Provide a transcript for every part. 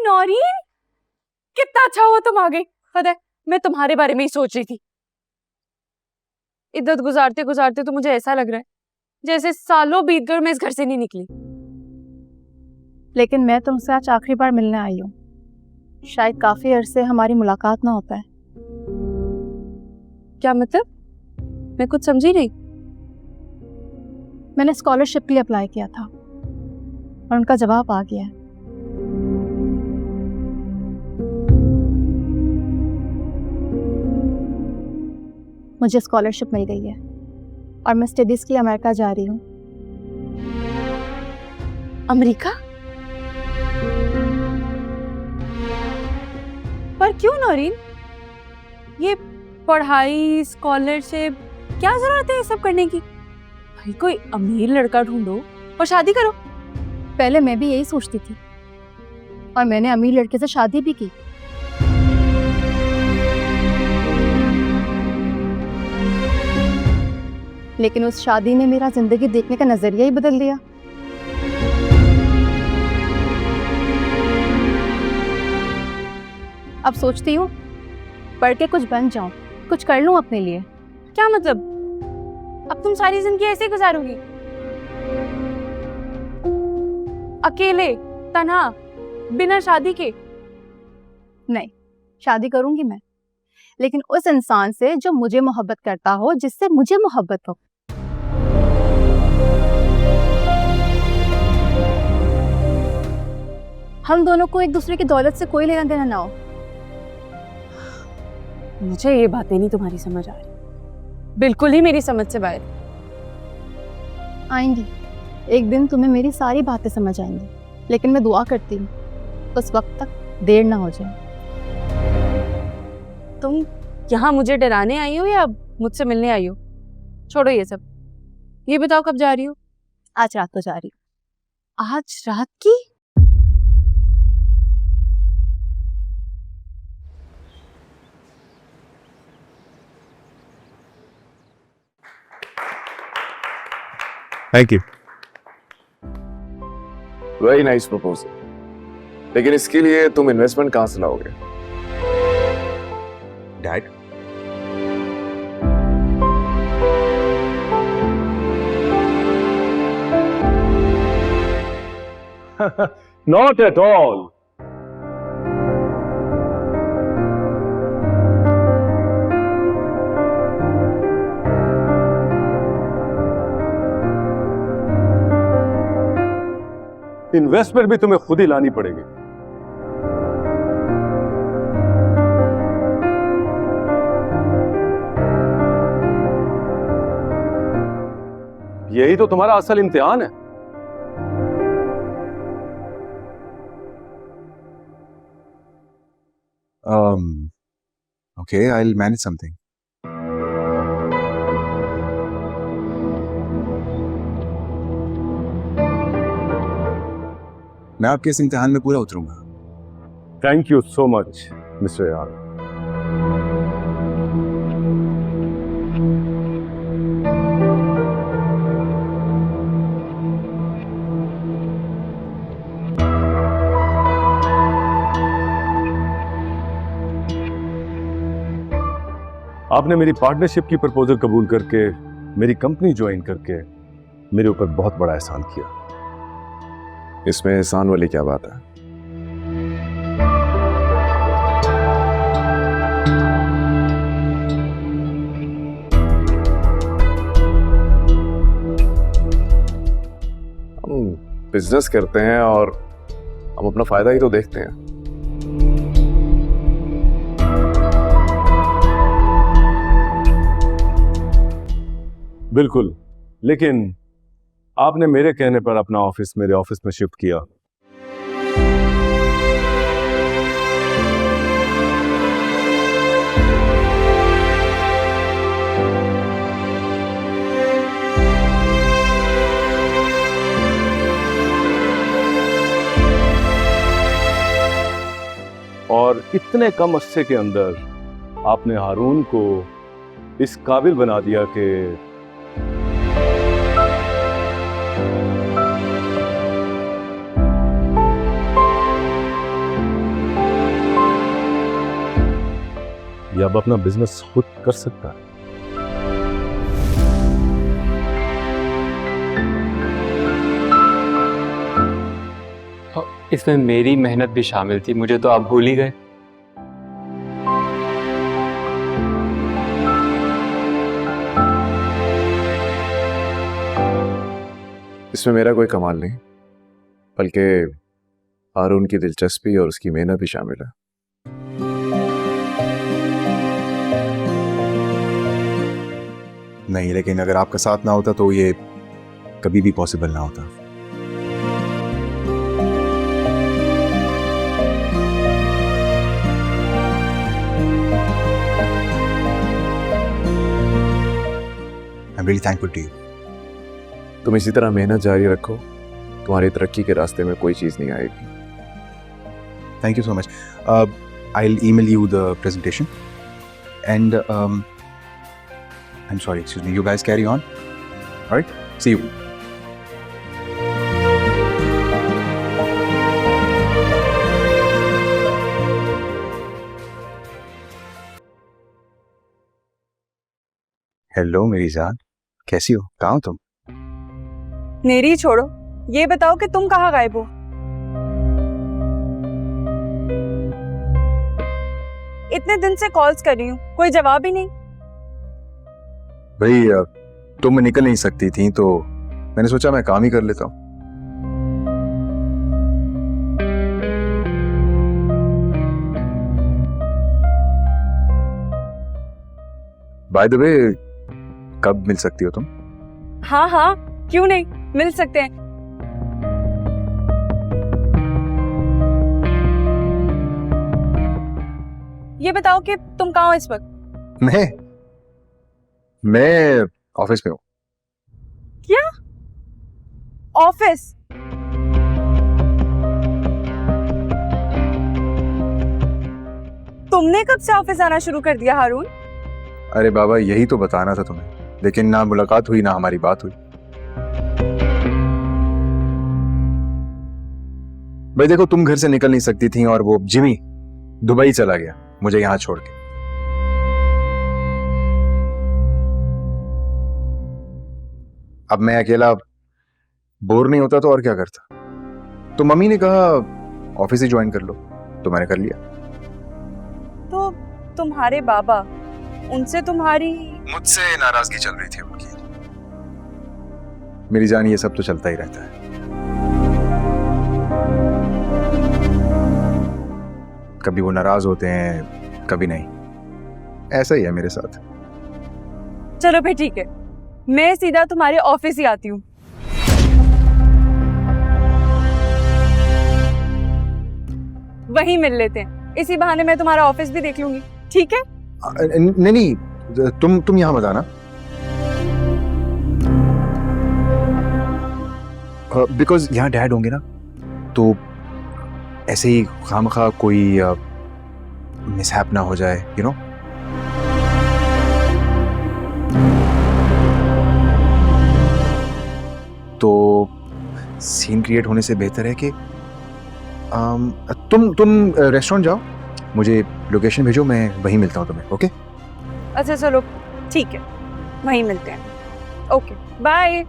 नौरीन, कितना अच्छा हुआ तुम आ गई। पता है मैं तुम्हारे बारे में ही सोच रही थी। इद्दत गुजारते गुजारते तो मुझे ऐसा लग रहा है जैसे सालों बीत गए मैं इस घर से नहीं निकली। लेकिन मैं तुमसे आज आखिरी बार मिलने आई हूँ। शायद काफी अरसे हमारी मुलाकात ना होता है। क्या मतलब? मैं कुछ समझी नहीं। मैंने स्कॉलरशिप के लिए अप्लाई किया था और उनका जवाब आ गया है। मुझे स्कॉलरशिप मिल गई है और मैं स्टडीज के लिए अमेरिका जा रही हूँ। अमेरिका? पर क्यों नौरीन? ये पढ़ाई, स्कॉलरशिप, क्या जरूरत है ये सब करने की? भाई कोई अमीर लड़का ढूंढो और शादी करो। पहले मैं भी यही सोचती थी और मैंने अमीर लड़के से शादी भी की। लेकिन उस शादी ने मेरा जिंदगी देखने का नजरिया ही बदल दिया। अब सोचती हूँ पढ़ के कुछ बन जाऊं, कुछ कर लूं अपने लिए। क्या मतलब? अब तुम सारी जिंदगी ऐसे गुजारोगी? अकेले, तन्हा, बिना शादी के? नहीं, शादी करूंगी मैं, लेकिन उस इंसान से जो मुझे मोहब्बत करता हो, जिससे मुझे मोहब्बत हो। हम दोनों को एक दूसरे की दौलत से कोई लेना देना ना हो। मुझे ये बातें नहीं तुम्हारी समझ आ रही, बिल्कुल ही मेरी समझ से बाहर। आएंगी एक दिन, तुम्हें मेरी सारी बातें समझ आएंगी, लेकिन मैं दुआ करती हूँ उस वक्त तक देर ना हो जाए। तुम यहाँ मुझे डराने आई हो या मुझसे मिलने आई हो? छोड़ो ये सब, ये बताओ कब जा रही हो? आज रात को जा रही हूँ। आज रात की? Thank you. Very nice proposal, लेकिन इसके लिए तुम इन्वेस्टमेंट कहां से लाओगे? Dad? Not at all. Investment भी तुम्हें खुद ही लानी पड़ेगी। यही तो तुम्हारा असल इम्तिहान है। Okay, I'll manage something. मैं आपके इस इम्तिहान में पूरा उतरूंगा। Thank you so much mister यार। आपने मेरी पार्टनरशिप की प्रपोजल कबूल करके मेरी कंपनी ज्वाइन करके मेरे ऊपर बहुत बड़ा एहसान किया। इसमें एहसान वाली क्या बात है? हम बिजनेस करते हैं और हम अपना फायदा ही तो देखते हैं। बिल्कुल, लेकिन आपने मेरे कहने पर अपना ऑफिस मेरे ऑफिस में शिफ्ट किया। और इतने कम अरसे के अंदर आपने हारून को इस काबिल बना दिया कि ये अब अपना बिजनेस खुद कर सकता है। इसमें मेरी मेहनत भी शामिल थी, मुझे तो आप भूल ही गए। इसमें मेरा कोई कमाल नहीं, बल्कि हारून की दिलचस्पी और उसकी मेहनत भी शामिल है। नहीं, लेकिन अगर आपका साथ ना होता तो ये कभी भी पॉसिबल ना होता। I am really thankful to you. तुम इसी तरह मेहनत जारी रखो, तुम्हारी तरक्की के रास्ते में कोई चीज़ नहीं आएगी। Thank you so much. I'll email you the presentation. And I'm sorry, excuse me. You guys carry on. All right. See you. Hello मेरी जान, कैसी हो? कहाँ हो तुम? मेरी छोड़ो, ये बताओ कि तुम कहाँ गायब हो? इतने दिन से कॉल्स कर रही हूँ, कोई जवाब ही नहीं। भाई तुम निकल नहीं सकती थी तो मैंने सोचा मैं काम ही कर लेता हूँ। बाय द वे, कब मिल सकती हो तुम? हाँ हाँ, क्यों नहीं, मिल सकते हैं। ये बताओ कि तुम कहाँ हो इस वक्त? मैं ऑफिस में हूँ। क्या? ऑफिस? तुमने कब से ऑफिस आना शुरू कर दिया हारून? अरे बाबा, यही तो बताना था तुम्हें, लेकिन ना मुलाकात हुई ना हमारी बात हुई। भाई देखो, तुम घर से निकल नहीं सकती थी और वो जिमी दुबई चला गया मुझे यहां छोड़ के। अब मैं अकेला बोर नहीं होता तो और क्या करता। तो मम्मी ने कहा ऑफिस ही ज्वाइन कर लो, तो मैंने कर लिया। तो तुम्हारे बाबा, उनसे तुम्हारी मुझसे नाराजगी चल रही थी उनकी। मेरी जान, ये सब तो चलता ही रहता है। कभी वो नाराज होते हैं, कभी नहीं। ऐसा ही है मेरे साथ। चलो फिर ठीक है, मैं सीधा तुम्हारे ऑफिस ही आती हूँ। वहीं मिल लेते हैं, इसी बहाने मैं तुम्हारा ऑफिस भी देख लूंगी, ठीक है? नहीं, तुम यहां मत आना। बिकॉज यहाँ डैड होंगे ना, तो ऐसे ही खामखा कोई मिसहैप ना हो जाए, यू नो। तो सीन क्रिएट होने से बेहतर है कि तुम रेस्टोरेंट जाओ, मुझे लोकेशन भेजो, मैं वहीं मिलता हूँ तुम्हें। ओके? अच्छा चलो ठीक है, वहीं मिलते हैं। Okay, bye.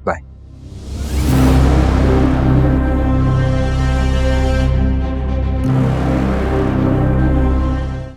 बाय।